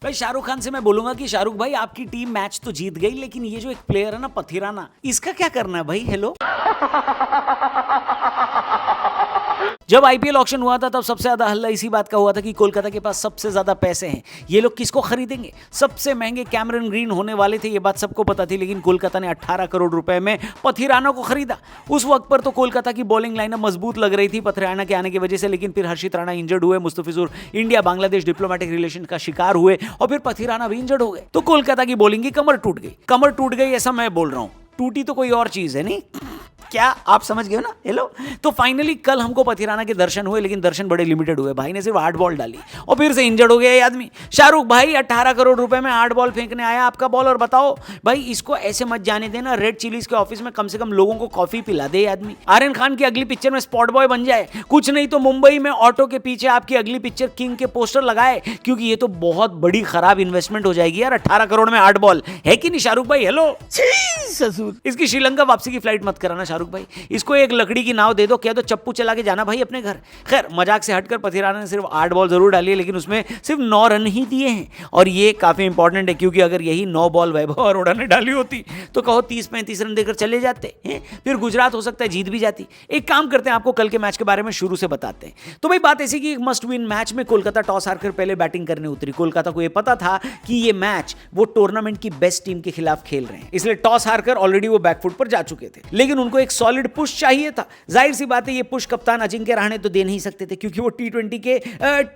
भाई शाहरुख खान से मैं बोलूंगा कि शाहरुख भाई आपकी टीम मैच तो जीत गई, लेकिन ये जो एक प्लेयर है ना पथिराना, इसका क्या करना है भाई? हेलो जब आईपीएल ऑक्शन हुआ था तब सबसे ज्यादा हल्ला इसी बात का हुआ था कि कोलकाता के पास सबसे ज्यादा पैसे हैं, ये लोग किसको खरीदेंगे। सबसे महंगे कैमरन ग्रीन होने वाले थे, ये बात सबको पता थी, लेकिन कोलकाता ने 18 करोड़ रुपए में पथिराना को खरीदा। उस वक्त पर तो कोलकाता की बॉलिंग लाइनअप मजबूत लग रही थी पथिराना के आने की वजह से, लेकिन फिर हर्षित राणा इंजर्ड हुए, Mustafizur India Bangladesh diplomatic relation का शिकार हुए और फिर पथिराना भी इंजर्ड हो गए, तो कोलकाता की बॉलिंग की कमर टूट गई। कमर टूट गई ऐसा मैं बोल रहा हूं, टूटी तो कोई और चीज है नहीं, क्या आप समझ गए ना? हेलो, तो फाइनली कल हमको पथिराना के दर्शन हुए, लेकिन दर्शन बड़े लिमिटेड हुए। भाई ने सिर्फ 8 बॉल डाली और फिर से इंजर्ड हो गया ये आदमी। शाहरुख भाई 18 करोड़ रुपए में 8 बॉल फेंकने आया आपका बॉलर, बताओ भाई इसको ऐसे मत जाने देना। रेड चिलीज के ऑफिस में कम से कम लोगों को कॉफी पिला दे आदमी। आर्यन खान की अगली पिक्चर में स्पॉट बॉय बन जाए, कुछ नहीं तो मुंबई में ऑटो के पीछे आपकी अगली पिक्चर किंग के पोस्टर लगाए, क्योंकि ये तो बहुत बड़ी खराब इन्वेस्टमेंट हो जाएगी यार। 18 करोड़ में 8 बॉल है कि नहीं शाहरुख भाई? हेलो ससुर, इसकी श्रीलंका वापसी की फ्लाइट मत कराना शाहरुख भाई, इसको एक लकड़ी की नाव दे दो, क्या तो चप्पू चला के जाना भाई अपने घर। खैर मजाक से हटकर पथिराना ने सिर्फ 8 बॉल जरूर डाली है, लेकिन उसमें सिर्फ 9 रन ही दिए हैं, और ये काफी इंपॉर्टेंट है, क्योंकि अगर यही 9 बॉल वैभव अरोड़ा ने डाली होती तो कहो 30-35 रन देकर चले जाते हैं, फिर गुजरात हो सकता है जीत भी जाती। एक काम करते हैं, आपको कल के मैच के बारे में शुरू से बताते हैं। तो भाई बात ऐसी कि एक मस्ट विन मैच में कोलकाता टॉस हारकर पहले बैटिंग करने उतरी। कोलकाता को यह पता था कि ये मैच वो टूर्नामेंट की बेस्ट टीम के खिलाफ खेल रहे हैं, इसलिए टॉस हारकर ऑलरेडी वो बैकफुट पर जा चुके थे, लेकिन उनको एक सॉलिड पुश चाहिए था। जाहिर सी बात है ये पुश कप्तान अजिंक्य रहाणे तो दे नहीं सकते थे, क्योंकि वो टी20 के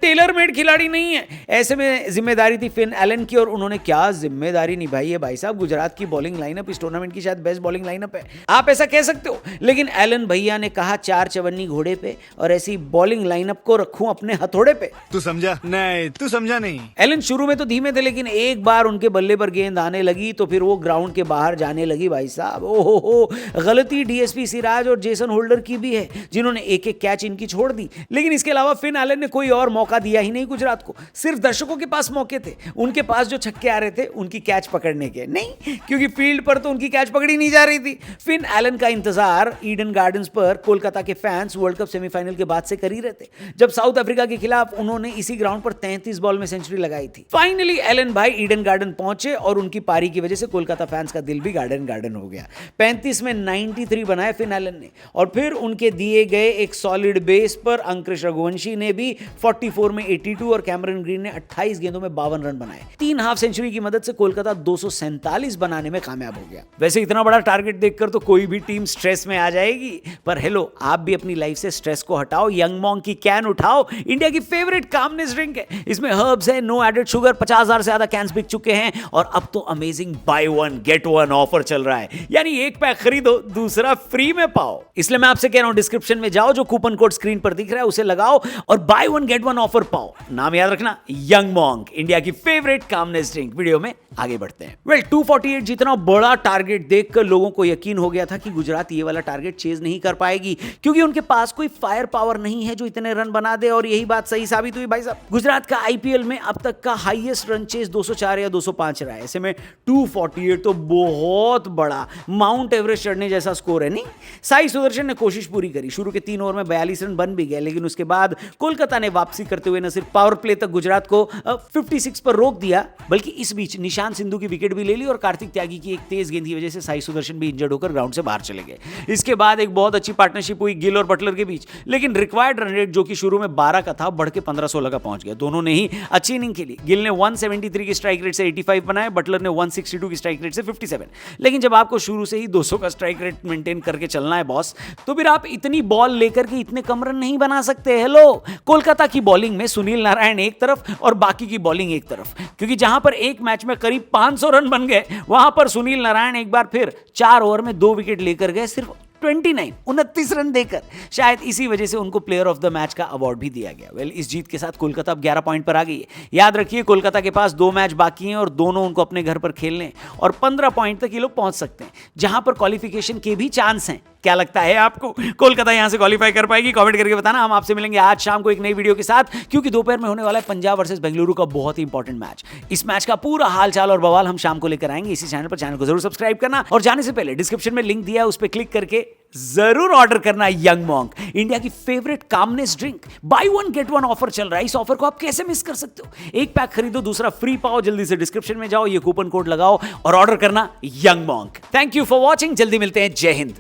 टेलर मेड खिलाड़ी नहीं है। ऐसे में जिम्मेदारी थी फिन एलन की, और उन्होंने क्या जिम्मेदारी निभाई है भाई साहब। गुजरात की बॉलिंग लाइनअप इस टूर्नामेंट की शायद बेस्ट बॉलिंग लाइनअप है, आप ऐसा कह सकते हो, लेकिन एलन भैया ने कहा 4 चवन्नी घोड़े पे, और ऐसी बॉलिंग लाइनअप को रखूं अपने हथौड़े पे। तू समझा? नहीं तू समझा नहीं। एलन शुरू में तो धीमे थे, लेकिन एक बार उनके बल्ले पर गेंद आने लगी तो फिर वो ग्राउंड के बाहर जाने लगी भाई साहब। ओहो, गलती डीएसपी सिराज और जेसन होल्डर की भी है, जिन्होंने एक एक कैच इनकी छोड़ दी, लेकिन इसके अलावा फिन एलन ने कोई और मौका दिया ही नहीं गुजरात को। सिर्फ दर्शकों के पास मौके थे, उनके पास जो छक्के आ रहे थे उनकी कैच पकड़ने के नहीं, क्योंकि फील्ड पर तो उनकी कैच पकड़ी नहीं जा रही थी। फिन एलन का इंतजार ईडन गार्डन्स पर कोलकाता के फैंस वर्ल्ड कप सेमीफाइनल के बाद से कर ही रहे थे, जब साउथ अफ्रीका के खिलाफ उन्होंने इसी ग्राउंड पर 33 बॉल में सेंचुरी लगाई थी। फाइनली एलन भाई ईडन गार्डन पहुंचे, और उनकी पारी की वजह से कोलकाता फैंस का दिल भी गार्डन गार्डन हो गया। 35 में 93 बनाए फिन एलन ने, और फिर उनके दिए गए एक सॉलिड बेस पर अंकुश रघुवंशी ने भी 44 में 82 और कैमरन ग्रीन ने 28 गेंदों में 52 रन बनाए। 3 हाफ सेंचुरी की मदद से कोलकाता 247 बनाने में कामयाब हो गया। वैसे इतना बड़ा टारगेट देखकर तो कोई भी टीम स्ट्रेस में आ जाएगी, पर हेलो, आप भी अपनी लाइफ से स्ट्रेस को हटाओ, यंग मॉन्क की कैन उठाओ, इंडिया की फेवरेट कामनेस ड्रिंक है, इसमें हर्ब्स है, नो एडेड शुगर, 50,000 से ज्यादा कैंस बिक चुके हैं, और अब तो अमेजिंग बाय 1 गेट 1 ऑफर चल रहा है, यानी एक पैक खरीदो दूसरा फ्री में पाओ। इसलिए मैं आपसे कह रहा हूं, डिस्क्रिप्शन में जाओ, जो कूपन कोड स्क्रीन पर दिख रहा है उसे लगाओ और बाय 1 गेट 1 ऑफर पाओ। नाम याद रखना, यंग मॉन्क, इंडिया की फेवरेट कामनेस ड्रिंक। वीडियो में आगे बढ़ते हैं। 248 जितना बड़ा टारगेट देखकर लोगों को यकीन हो गया था कि गुजरात ये वाला टारगेट चेज नहीं कर पाएगी, क्योंकि उनके पास कोई फायर पावर नहीं है जो इतने रन बना दे, और यही बात सही साबित हुई भाई साहब। गुजरात का आईपीएल में अब तक का हाईएस्ट रन चेज 204 या 205 रहा है, ऐसे में 248 तो बहुत बड़ा माउंट एवरेस्ट चढ़ने जैसा स्कोर है नहीं। साई सुदर्शन ने कोशिश पूरी करी, शुरू के 3 ओवर में 42 रन बन भी गए, लेकिन उसके बाद कोलकाता ने वापसी करते हुए न सिर्फ पावर प्ले तक गुजरात को 56 पर रोक दिया, बल्कि इस बीच निशांत सिंधु की विकेट भी ले ली, और कार्तिक त्यागी की एक तेज गेंद की वजह से साई सुदर्शन भी इंजर्ड होकर ग्राउंड से बाहर चले गए। इसके बाद एक बहुत अच्छी पार्टनरशिप हुई गिल और बटलर के बीच, लेकिन रिक्वायर्ड रन रेट जो कि शुरू में 12 का था बढ़ के 15-16 का पहुंच गया। दोनों ने ही अच्छी इनिंग खेली। गिल ने 173 की स्ट्राइक रेट से 85 बनाए, बटलर ने 162 की स्ट्राइक रेट से 57। लेकिन जब आपको शुरू से ही 200 का स्ट्राइक रेट मेंटेन करके चलना है बॉस, तो फिर आप इतनी बॉल लेकर के इतने कम रन नहीं बना सकते। हेलो, कोलकाता की बॉलिंग में सुनील नारायण एक तरफ और बाकी की बॉलिंग एक तरफ, क्योंकि जहां पर एक मैच में करीब 500 रन बन गए, वहां पर सुनील नारायण एक बार फिर 4 ओवर में 2 विकेट लेकर गए, सिर्फ 29 रन देकर। शायद इसी वजह से उनको प्लेयर ऑफ द मैच का अवार्ड भी दिया गया। इस जीत के साथ कोलकाता अब 11 पॉइंट पर आ गई है। याद रखिए, कोलकाता के पास 2 मैच बाकी हैं और दोनों उनको अपने घर पर खेलने हैं, और 15 पॉइंट तक ये लोग पहुंच सकते हैं, जहां पर क्वालिफिकेशन के भी चांस हैं। क्या लगता है आपको, कोलकाता यहां से क्वालिफाई कर पाएगी? कमेंट करके बताना। हम आपसे मिलेंगे आज शाम को एक नई वीडियो के साथ, क्योंकि दोपहर में होने वाला है पंजाब वर्सेस बेंगलुरु का बहुत ही इंपॉर्टेंट मैच। इस मैच का पूरा हालचाल और बवाल हम शाम को लेकर आएंगे इसी चैनल पर। चैनल को जरूर सब्सक्राइब करना, और जाने से पहले डिस्क्रिप्शन में लिंक दिया है, उस पर क्लिक करके जरूर ऑर्डर करना यंग मॉन्क, इंडिया की favourite calmness drink. By one get one offer चल रहा है, इस ऑफर को आप कैसे मिस कर सकते हो? एक पैक खरीदो दूसरा फ्री पाओ। जल्दी से डिस्क्रिप्शन में जाओ, ये कूपन कोड लगाओ और ऑर्डर करना young monk. Thank you for watching, जल्दी मिलते हैं। जय हिंद।